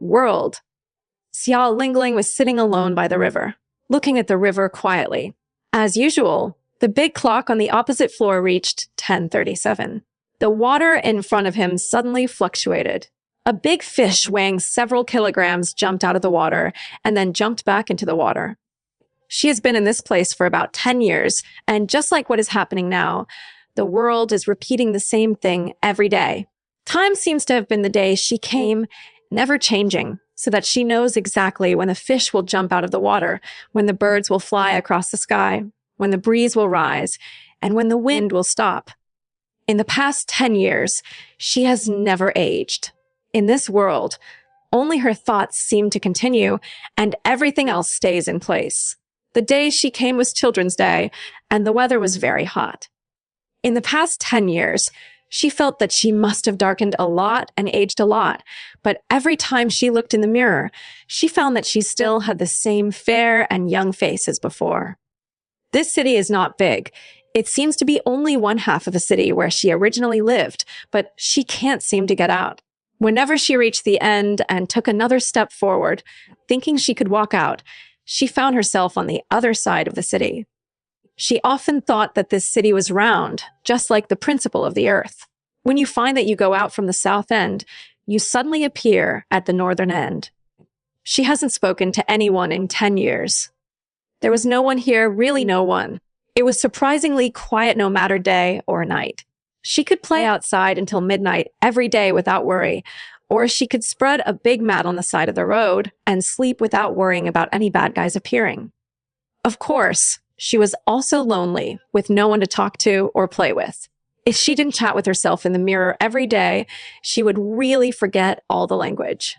world. Xia Lingling was sitting alone by the river, looking at the river quietly. As usual, the big clock on the opposite floor reached 10:37. The water in front of him suddenly fluctuated. A big fish weighing several kilograms jumped out of the water and then jumped back into the water. She has been in this place for about 10 years, and just like what is happening now, the world is repeating the same thing every day. Time seems to have been the day she came, never changing, so that she knows exactly when the fish will jump out of the water, when the birds will fly across the sky, when the breeze will rise, and when the wind will stop. In the past 10 years, she has never aged. In this world, only her thoughts seem to continue, and everything else stays in place. The day she came was Children's Day, and the weather was very hot. In the past 10 years, she felt that she must have darkened a lot and aged a lot, but every time she looked in the mirror, she found that she still had the same fair and young face as before. This city is not big. It seems to be only one half of the city where she originally lived, but she can't seem to get out. Whenever she reached the end and took another step forward, thinking she could walk out, she found herself on the other side of the city. She often thought that this city was round, just like the principle of the earth. When you find that you go out from the south end, you suddenly appear at the northern end. She hasn't spoken to anyone in 10 years. There was no one here, really no one. It was surprisingly quiet no matter day or night. She could play outside until midnight every day without worry, or she could spread a big mat on the side of the road and sleep without worrying about any bad guys appearing. Of course, she was also lonely, with no one to talk to or play with. If she didn't chat with herself in the mirror every day, she would really forget all the language.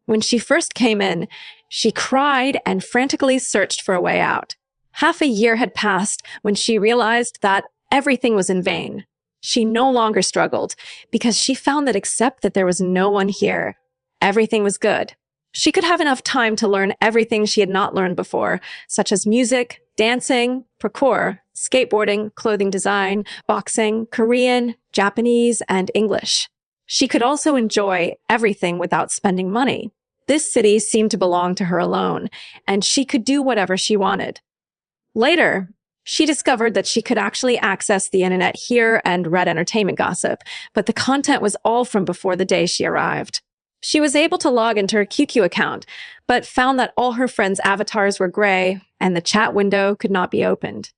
When she first came in, she cried and frantically searched for a way out. Half a year had passed when she realized that everything was in vain. She no longer struggled because she found that except that there was no one here, everything was good. She could have enough time to learn everything she had not learned before, such as music, dancing, parkour, skateboarding, clothing design, boxing, Korean, Japanese, and English. She could also enjoy everything without spending money. This city seemed to belong to her alone, and she could do whatever she wanted. Later, she discovered that she could actually access the internet here and read entertainment gossip, but the content was all from before the day she arrived. She was able to log into her QQ account, but found that all her friends' avatars were gray and the chat window could not be opened.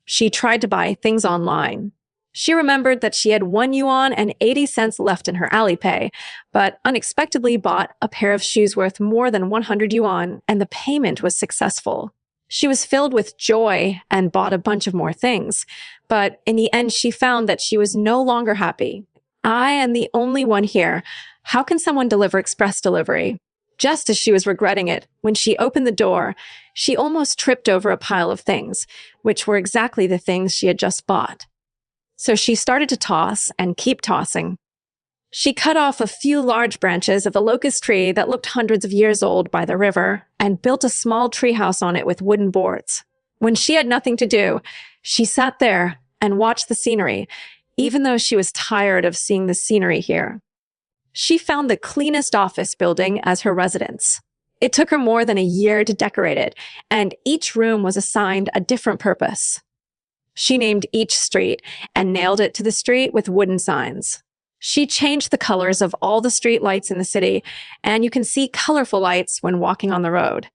She tried to buy things online. She remembered that she had 1 yuan and 80 cents left in her Alipay, but unexpectedly bought a pair of shoes worth more than 100 yuan, and the payment was successful. She was filled with joy and bought a bunch of more things, but in the end she found that she was no longer happy. I am the only one here. How can someone deliver express delivery? Just as she was regretting it, when she opened the door, she almost tripped over a pile of things, which were exactly the things she had just bought. So she started to toss and keep tossing. She cut off a few large branches of the locust tree that looked hundreds of years old by the river and built a small treehouse on it with wooden boards. When she had nothing to do, she sat there and watched the scenery, even though she was tired of seeing the scenery here. She found the cleanest office building as her residence. It took her more than a year to decorate it, and each room was assigned a different purpose. She named each street and nailed it to the street with wooden signs. She changed the colors of all the street lights in the city, and you can see colorful lights when walking on the road.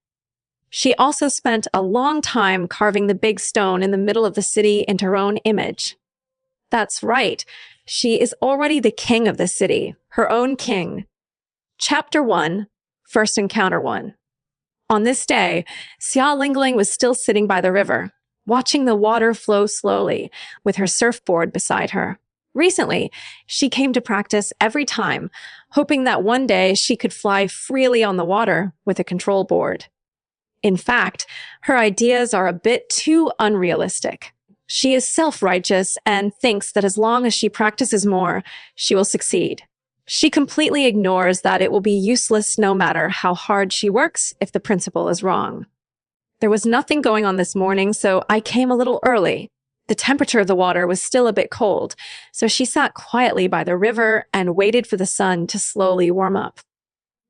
She also spent a long time carving the big stone in the middle of the city into her own image. That's right. She is already the king of the city, her own king. Chapter 1, First Encounter 1. On this day, Xia Lingling was still sitting by the river, watching the water flow slowly, with her surfboard beside her. Recently, she came to practice every time, hoping that one day she could fly freely on the water with a control board. In fact, her ideas are a bit too unrealistic. She is self-righteous and thinks that as long as she practices more, she will succeed. She completely ignores that it will be useless no matter how hard she works if the principle is wrong. There was nothing going on this morning, so I came a little early. The temperature of the water was still a bit cold, so she sat quietly by the river and waited for the sun to slowly warm up.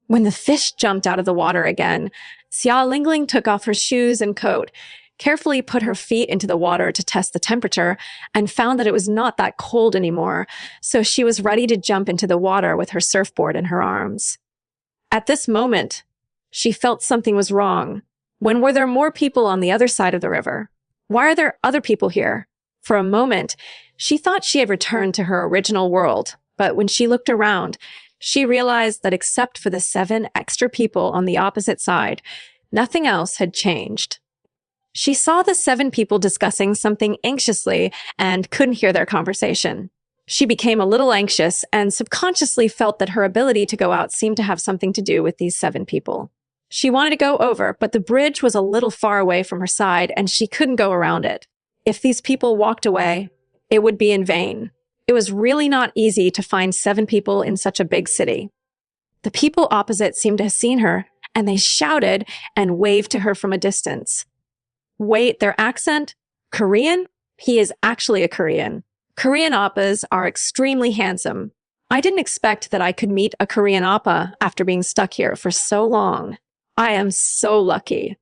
When the fish jumped out of the water again, Xia Lingling took off her shoes and coat, carefully put her feet into the water to test the temperature, and found that it was not that cold anymore, so she was ready to jump into the water with her surfboard in her arms. At this moment, she felt something was wrong. When were there more people on the other side of the river? Why are there other people here? For a moment, she thought she had returned to her original world, but when she looked around, she realized that except for the 7 extra people on the opposite side, nothing else had changed. She saw the 7 people discussing something anxiously and couldn't hear their conversation. She became a little anxious and subconsciously felt that her ability to go out seemed to have something to do with these 7 people. She wanted to go over, but the bridge was a little far away from her side and she couldn't go around it. If these people walked away, it would be in vain. It was really not easy to find 7 people in such a big city. The people opposite seemed to have seen her, and they shouted and waved to her from a distance. Wait, their accent? Korean? He is actually a Korean. Korean oppas are extremely handsome. I didn't expect that I could meet a Korean oppa after being stuck here for so long. I am so lucky.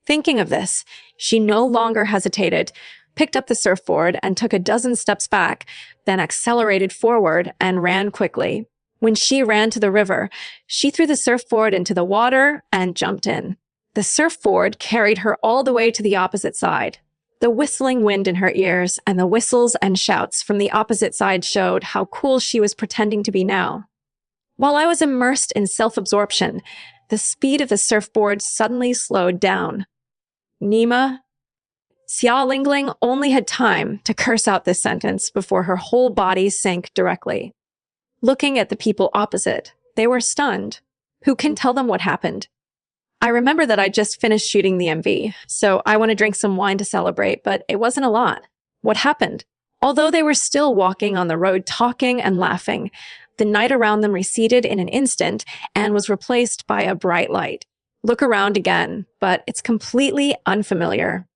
Thinking of this, she no longer hesitated, picked up the surfboard and took a dozen steps back, then accelerated forward and ran quickly. When she ran to the river, she threw the surfboard into the water and jumped in. The surfboard carried her all the way to the opposite side. The whistling wind in her ears and the whistles and shouts from the opposite side showed how cool she was pretending to be now. While I was immersed in self-absorption, the speed of the surfboard suddenly slowed down. Nima. Xia Lingling only had time to curse out this sentence before her whole body sank directly. Looking at the people opposite, they were stunned. Who can tell them what happened? I remember that I just finished shooting the MV, so I want to drink some wine to celebrate, but it wasn't a lot. What happened? Although they were still walking on the road talking and laughing, the night around them receded in an instant and was replaced by a bright light. Look around again, but it's completely unfamiliar.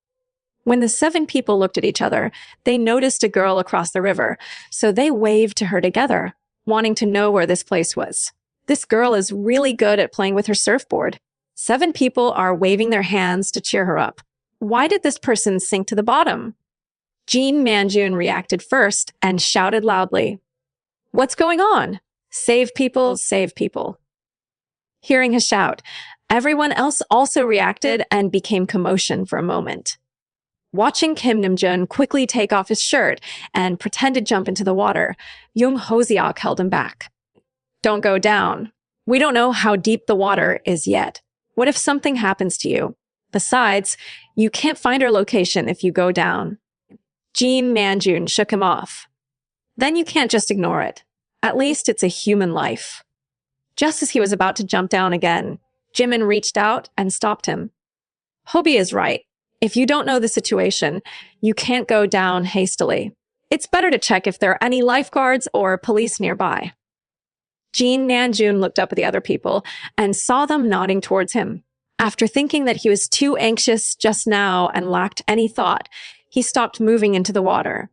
When the 7 people looked at each other, they noticed a girl across the river, so they waved to her together, wanting to know where this place was. This girl is really good at playing with her surfboard. 7 people are waving their hands to cheer her up. Why did this person sink to the bottom? Jean Manjun reacted first and shouted loudly, "What's going on? Save people, save people." Hearing his shout, everyone else also reacted and became commotion for a moment. Watching Kim Namjoon quickly take off his shirt and pretend to jump into the water, Jung Hoseok held him back. "Don't go down. We don't know how deep the water is yet. What if something happens to you? Besides, you can't find our location if you go down." Jean Manjun shook him off. "Then you can't just ignore it. At least it's a human life." Just as he was about to jump down again, Jimin reached out and stopped him. "Hobie is right. If you don't know the situation, you can't go down hastily. It's better to check if there are any lifeguards or police nearby." Jean Nanjun looked up at the other people and saw them nodding towards him. After thinking that he was too anxious just now and lacked any thought, he stopped moving into the water.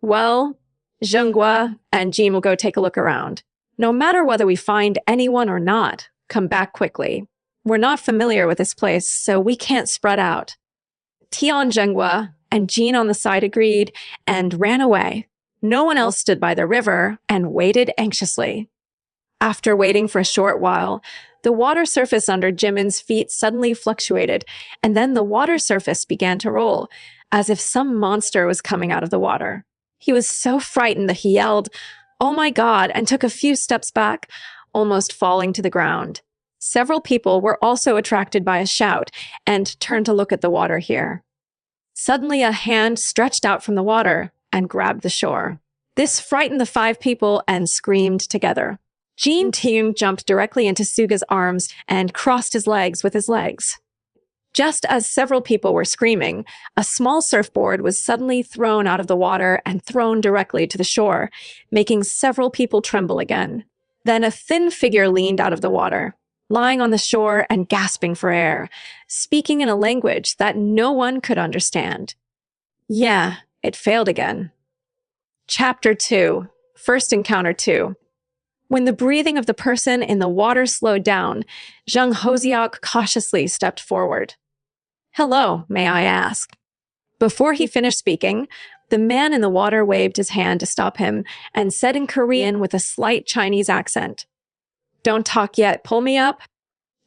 "Well, Zhenghua and Jean will go take a look around. No matter whether we find anyone or not, come back quickly. We're not familiar with this place, so we can't spread out." Tian Zhenghua and Jean on the side agreed and ran away. No one else stood by the river and waited anxiously. After waiting for a short while, the water surface under Jimin's feet suddenly fluctuated, and then the water surface began to roll, as if some monster was coming out of the water. He was so frightened that he yelled, "Oh my God," and took a few steps back, almost falling to the ground. Several people were also attracted by a shout and turned to look at the water here. Suddenly, a hand stretched out from the water and grabbed the shore. This frightened the 5 people and screamed together. Jean Teung jumped directly into Suga's arms and crossed his legs with his legs. Just as several people were screaming, a small surfboard was suddenly thrown out of the water and thrown directly to the shore, making several people tremble again. Then a thin figure leaned out of the water, lying on the shore and gasping for air, speaking in a language that no one could understand. Yeah, it failed again. Chapter 2, First Encounter 2. When the breathing of the person in the water slowed down, Zheng Houziak cautiously stepped forward. "Hello, may I ask?" Before he finished speaking, the man in the water waved his hand to stop him and said in Korean with a slight Chinese accent, "Don't talk yet, pull me up."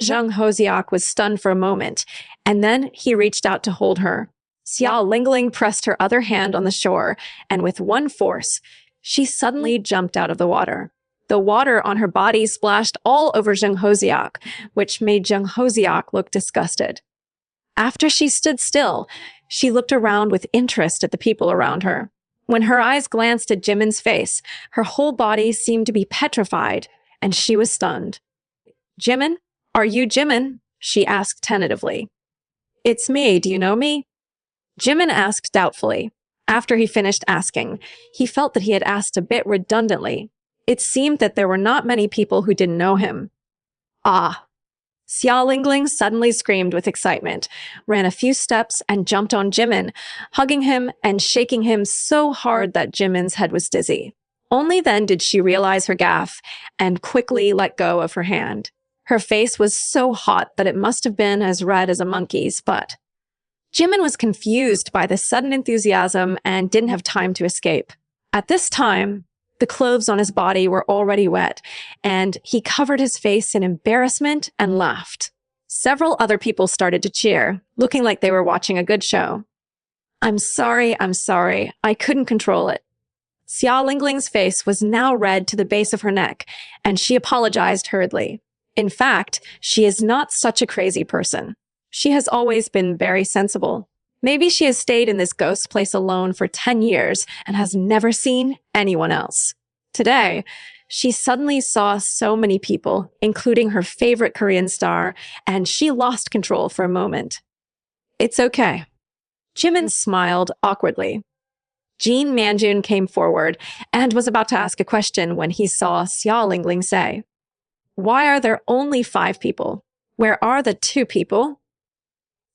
Zheng Houziak was stunned for a moment, and then he reached out to hold her. Xia Lingling pressed her other hand on the shore, and with one force, she suddenly jumped out of the water. The water on her body splashed all over Zheng Houziak, which made Zheng Houziak look disgusted. After she stood still, she looked around with interest at the people around her. When her eyes glanced at Jimin's face, her whole body seemed to be petrified, and she was stunned. "Jimin? Are you Jimin?" she asked tentatively. "It's me. Do you know me?" Jimin asked doubtfully. After he finished asking, he felt that he had asked a bit redundantly. It seemed that there were not many people who didn't know him. "Ah." Xia Lingling suddenly screamed with excitement, ran a few steps and jumped on Jimin, hugging him and shaking him so hard that Jimin's head was dizzy. Only then did she realize her gaffe and quickly let go of her hand. Her face was so hot that it must have been as red as a monkey's, but Jimin was confused by the sudden enthusiasm and didn't have time to escape. At this time, the clothes on his body were already wet, and he covered his face in embarrassment and laughed. Several other people started to cheer, looking like they were watching a good show. I'm sorry, I couldn't control it." Xia Lingling's face was now red to the base of her neck, and she apologized hurriedly. In fact, she is not such a crazy person. She has always been very sensible. Maybe she has stayed in this ghost place alone for 10 years and has never seen anyone else. Today, she suddenly saw so many people, including her favorite Korean star, and she lost control for a moment. "It's okay." Jimin smiled awkwardly. Jean Manjun came forward and was about to ask a question when he saw Xia Lingling say, "Why are there only 5 people? Where are the 2 people?"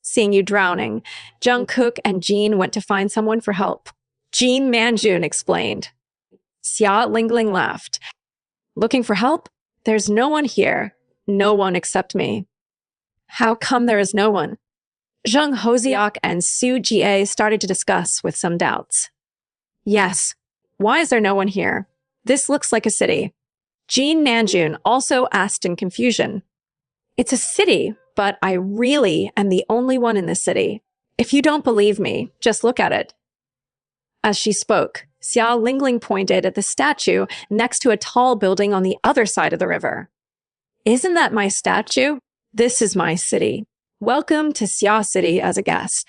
"Seeing you drowning, Jungkook and Jean went to find someone for help." Jean Manjun explained. Xia Lingling laughed. "Looking for help? There's no one here. No one except me." "How come there is no one?" Zheng Houziak and Su Jie started to discuss with some doubts. "Yes. Why is there no one here? This looks like a city." Jean Manjun also asked in confusion. "It's a city, but I really am the only one in this city. If you don't believe me, just look at it." As she spoke, Xia Lingling pointed at the statue next to a tall building on the other side of the river. "Isn't that my statue? This is my city. Welcome to Xia City as a guest."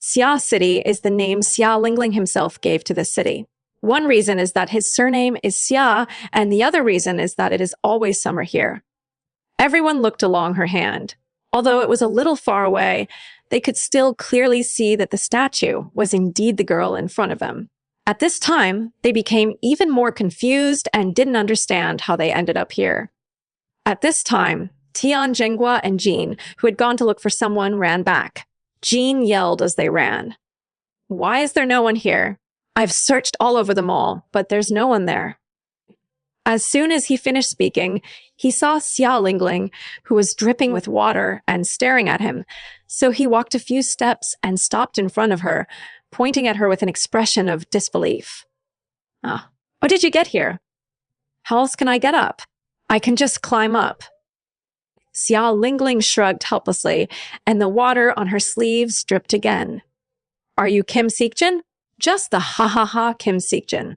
Xia City is the name Xia Lingling himself gave to this city. One reason is that his surname is Xia, and the other reason is that it is always summer here. Everyone looked along her hand. Although it was a little far away, they could still clearly see that the statue was indeed the girl in front of them. At this time, they became even more confused and didn't understand how they ended up here. At this time, Tian Jinghua and Jean, who had gone to look for someone, ran back. Jean yelled as they ran. "Why is there no one here? I've searched all over the mall, but there's no one there." As soon as he finished speaking, he saw Xia Lingling, who was dripping with water and staring at him, so he walked a few steps and stopped in front of her, pointing at her with an expression of disbelief. "Ah, how did you get here?" "How else can I get up? I can just climb up." Xia Lingling shrugged helplessly, and the water on her sleeves dripped again. "Are you Kim Seekjin?" "Just the ha-ha-ha Kim Seekjin."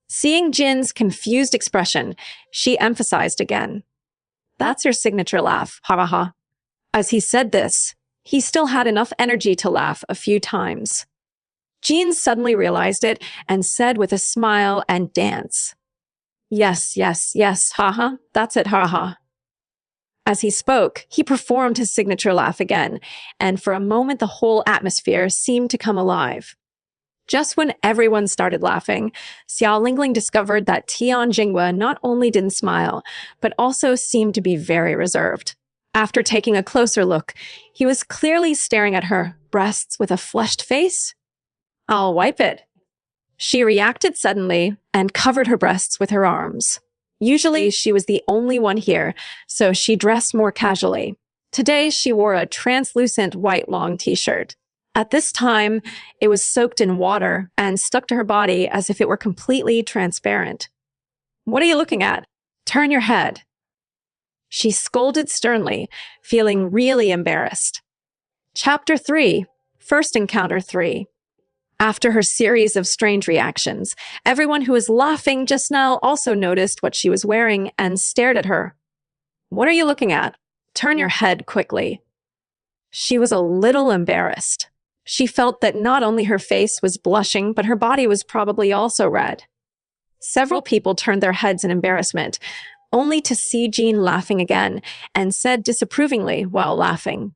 Seeing Jin's confused expression, she emphasized again. "That's your signature laugh, ha-ha-ha." As he said this, he still had enough energy to laugh a few times. Jean suddenly realized it and said with a smile and dance, Yes, ha-ha, that's it, ha-ha." As he spoke, he performed his signature laugh again, and for a moment the whole atmosphere seemed to come alive. Just when everyone started laughing, Xia Lingling discovered that Tian Jinghua not only didn't smile, but also seemed to be very reserved. After taking a closer look, he was clearly staring at her breasts with a flushed face. "I'll wipe it." She reacted suddenly and covered her breasts with her arms. Usually, she was the only one here, so she dressed more casually. Today, she wore a translucent white long t-shirt. At this time, it was soaked in water and stuck to her body as if it were completely transparent. "What are you looking at? Turn your head." She scolded sternly, feeling really embarrassed. Chapter 3, First Encounter 3. After her series of strange reactions, everyone who was laughing just now also noticed what she was wearing and stared at her. "What are you looking at? Turn your head quickly." She was a little embarrassed. She felt that not only her face was blushing, but her body was probably also red. Several people turned their heads in embarrassment, only to see Jean laughing again, and said disapprovingly while laughing,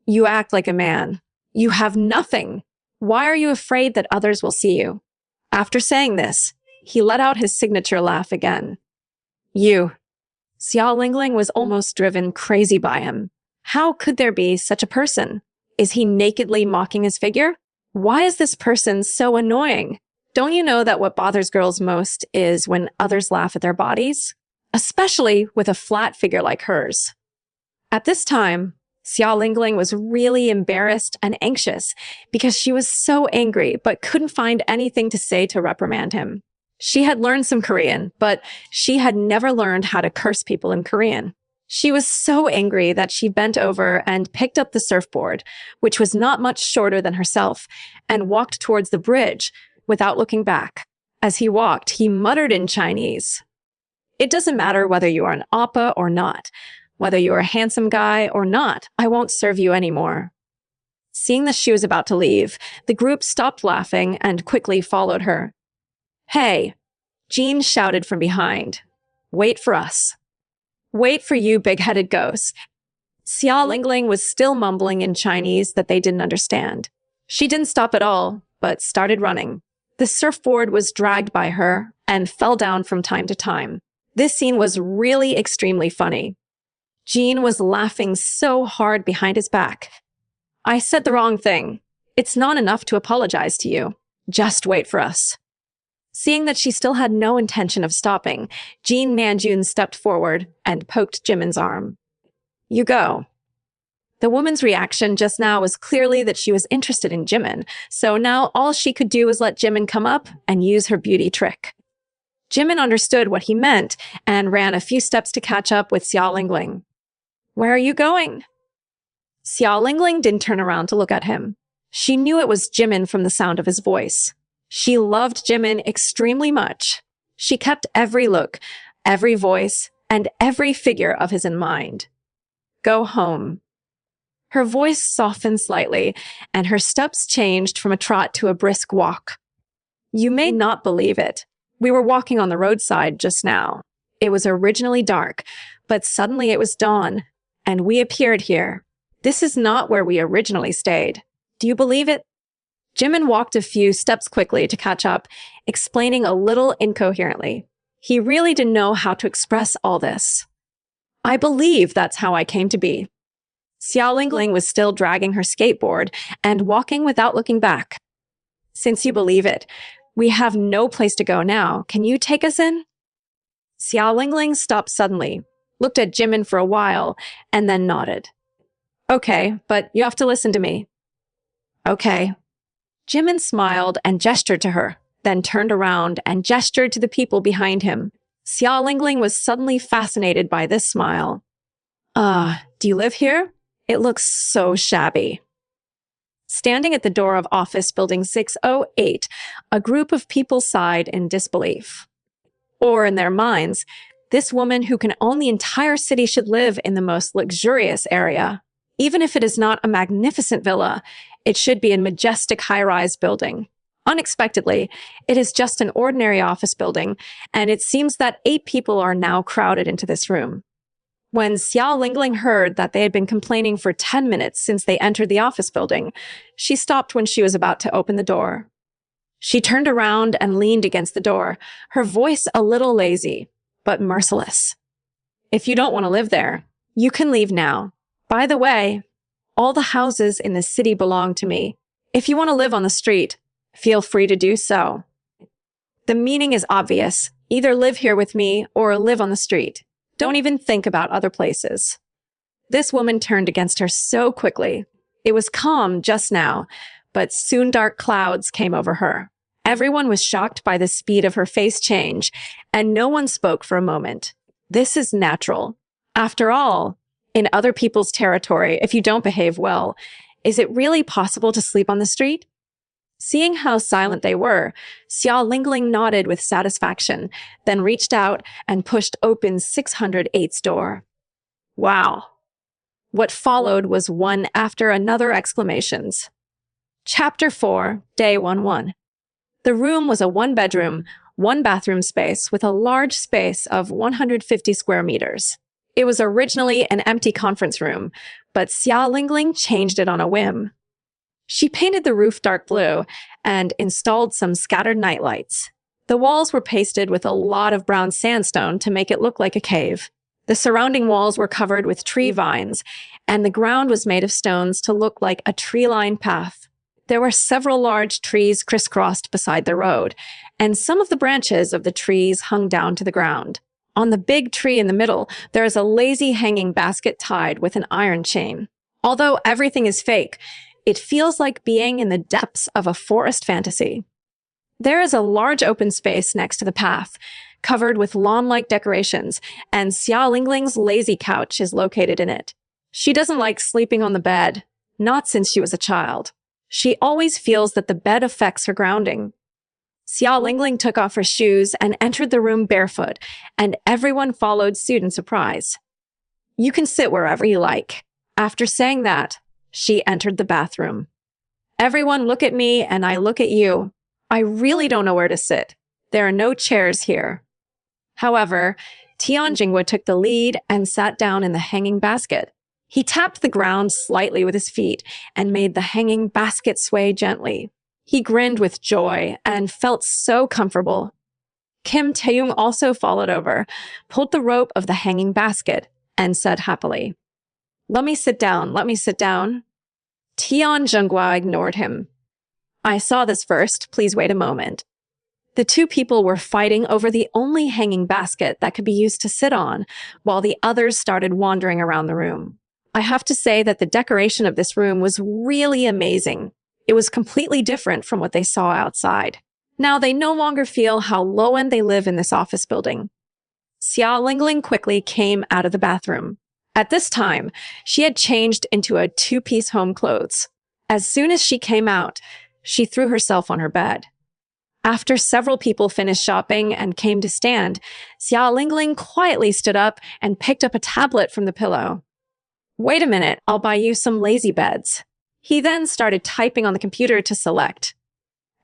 "You act like a man. You have nothing. Why are you afraid that others will see you?" After saying this, he let out his signature laugh again. "You." Xiao Lingling was almost driven crazy by him. How could there be such a person? Is he nakedly mocking his figure? Why is this person so annoying? Don't you know that what bothers girls most is when others laugh at their bodies? Especially with a flat figure like hers. At this time, Xiao Lingling was really embarrassed and anxious because she was so angry but couldn't find anything to say to reprimand him. She had learned some Korean, but she had never learned how to curse people in Korean. She was so angry that she bent over and picked up the surfboard, which was not much shorter than herself, and walked towards the bridge without looking back. As he walked, he muttered in Chinese, "It doesn't matter whether you are an oppa or not, whether you are a handsome guy or not, I won't serve you anymore." Seeing that she was about to leave, the group stopped laughing and quickly followed her. "Hey," Jean shouted from behind. "Wait for us." "Wait for you, big-headed ghost." Xiao Lingling was still mumbling in Chinese that they didn't understand. She didn't stop at all, but started running. The surfboard was dragged by her and fell down from time to time. This scene was really extremely funny. Jean was laughing so hard behind his back. "I said the wrong thing. It's not enough to apologize to you. Just wait for us." Seeing that she still had no intention of stopping, Jean Manjun stepped forward and poked Jimin's arm. "You go." The woman's reaction just now was clearly that she was interested in Jimin, so now all she could do was let Jimin come up and use her beauty trick. Jimin understood what he meant and ran a few steps to catch up with Xiao Lingling. "Where are you going?" Xiao Lingling didn't turn around to look at him. She knew it was Jimin from the sound of his voice. She loved Jimin extremely much. She kept every look, every voice, and every figure of his in mind. "Go home." Her voice softened slightly, and her steps changed from a trot to a brisk walk. You may not believe it. We were walking on the roadside just now. It was originally dark, but suddenly it was dawn, and we appeared here. This is not where we originally stayed. Do you believe it? Jimin walked a few steps quickly to catch up, explaining a little incoherently. He really didn't know how to express all this. "I believe that's how I came to be." Xiao Lingling was still dragging her skateboard and walking without looking back. "Since you believe it, we have no place to go now. Can you take us in?" Xiao Lingling stopped suddenly, looked at Jimin for a while, and then nodded. "Okay, but you have to listen to me." "Okay." Jimin smiled and gestured to her, then turned around and gestured to the people behind him. Xiao Lingling was suddenly fascinated by this smile. Do you live here? It looks so shabby." Standing at the door of office building 608, a group of people sighed in disbelief. Or in their minds, this woman who can own the entire city should live in the most luxurious area. Even if it is not a magnificent villa, it should be a majestic high-rise building. Unexpectedly, it is just an ordinary office building, and it seems that 8 people are now crowded into this room. When Xiao Lingling heard that they had been complaining for 10 minutes since they entered the office building, she stopped when she was about to open the door. She turned around and leaned against the door, her voice a little lazy, but merciless. "If you don't want to live there, you can leave now. By the way, all the houses in the city belong to me. If you want to live on the street, feel free to do so." The meaning is obvious. Either live here with me or live on the street. Don't even think about other places. This woman turned against her so quickly. It was calm just now, but soon dark clouds came over her. Everyone was shocked by the speed of her face change, and no one spoke for a moment. This is natural. After all, in other people's territory, if you don't behave well, is it really possible to sleep on the street? Seeing how silent they were, Xia Lingling nodded with satisfaction, then reached out and pushed open 608's door. Wow. What followed was one after another exclamations. Chapter 4, Day 1-1. The room was a one-bedroom, one-bathroom space with a large space of 150 square meters. It was originally an empty conference room, but Xia Lingling changed it on a whim. She painted the roof dark blue and installed some scattered nightlights. The walls were pasted with a lot of brown sandstone to make it look like a cave. The surrounding walls were covered with tree vines, and the ground was made of stones to look like a tree-lined path. There were several large trees crisscrossed beside the road, and some of the branches of the trees hung down to the ground. On the big tree in the middle, there is a lazy hanging basket tied with an iron chain. Although everything is fake, it feels like being in the depths of a forest fantasy. There is a large open space next to the path, covered with lawn-like decorations, and Xia Lingling's lazy couch is located in it. She doesn't like sleeping on the bed, not since she was a child. She always feels that the bed affects her grounding. Xia Lingling took off her shoes and entered the room barefoot, and everyone followed suit in surprise. You can sit wherever you like. After saying that, she entered the bathroom. Everyone look at me and I look at you. I really don't know where to sit. There are no chairs here. However, Tian Jingwu took the lead and sat down in the hanging basket. He tapped the ground slightly with his feet and made the hanging basket sway gently. He grinned with joy and felt so comfortable. Kim Taeyong also followed over, pulled the rope of the hanging basket, and said happily, let me sit down, let me sit down. Tian Zhenghua ignored him. I saw this first, please wait a moment. The two people were fighting over the only hanging basket that could be used to sit on, while the others started wandering around the room. I have to say that the decoration of this room was really amazing. It was completely different from what they saw outside. Now they no longer feel how low-end they live in this office building. Xia Lingling quickly came out of the bathroom. At this time, she had changed into a two-piece home clothes. As soon as she came out, she threw herself on her bed. After several people finished shopping and came to stand, Xia Lingling quietly stood up and picked up a tablet from the pillow. Wait a minute, I'll buy you some lazy beds. He then started typing on the computer to select.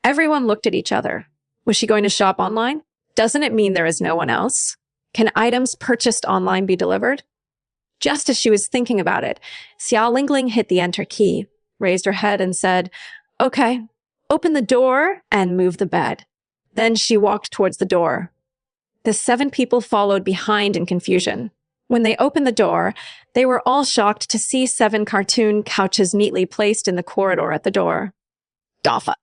Everyone looked at each other. Was she going to shop online? Doesn't it mean there is no one else? Can items purchased online be delivered? Just as she was thinking about it, Xia Lingling hit the enter key, raised her head and said, okay, open the door and move the bed. Then she walked towards the door. The 7 people followed behind in confusion. When they opened the door, they were all shocked to see 7 cartoon couches neatly placed in the corridor at the door. Gaffa.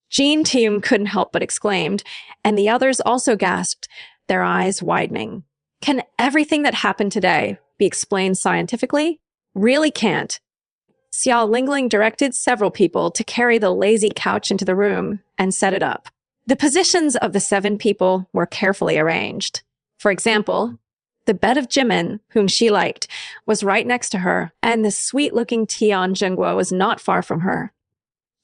Jean Taeyong couldn't help but exclaimed, and the others also gasped, their eyes widening. Can everything that happened today be explained scientifically? Really can't. Xia Lingling directed several people to carry the lazy couch into the room and set it up. The positions of the 7 people were carefully arranged. For example, the bed of Jimin, whom she liked, was right next to her, and the sweet-looking Tian Zhenghua was not far from her.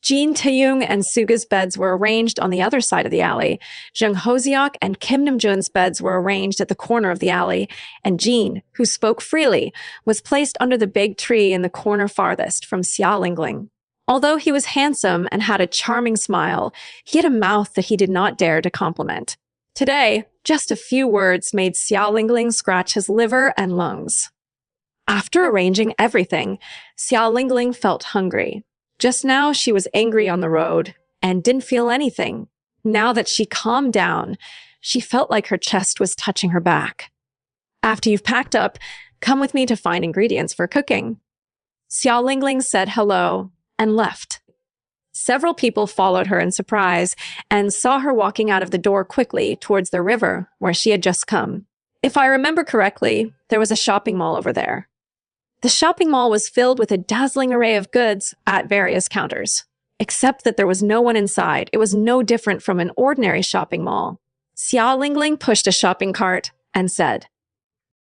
Jean Taeyong and Suga's beds were arranged on the other side of the alley. Jung Hoseok and Kim Namjoon's beds were arranged at the corner of the alley, and Jean, who spoke freely, was placed under the big tree in the corner farthest from Xia Lingling. Although he was handsome and had a charming smile, he had a mouth that he did not dare to compliment. Today, just a few words made Xia Lingling scratch his liver and lungs. After arranging everything, Xia Lingling felt hungry. Just now, she was angry on the road and didn't feel anything. Now that she calmed down, she felt like her chest was touching her back. After you've packed up, come with me to find ingredients for cooking. Xia Lingling said hello and left. Several people followed her in surprise and saw her walking out of the door quickly towards the river where she had just come. If I remember correctly, there was a shopping mall over there. The shopping mall was filled with a dazzling array of goods at various counters. Except that there was no one inside. It was no different from an ordinary shopping mall. Xia Lingling pushed a shopping cart and said,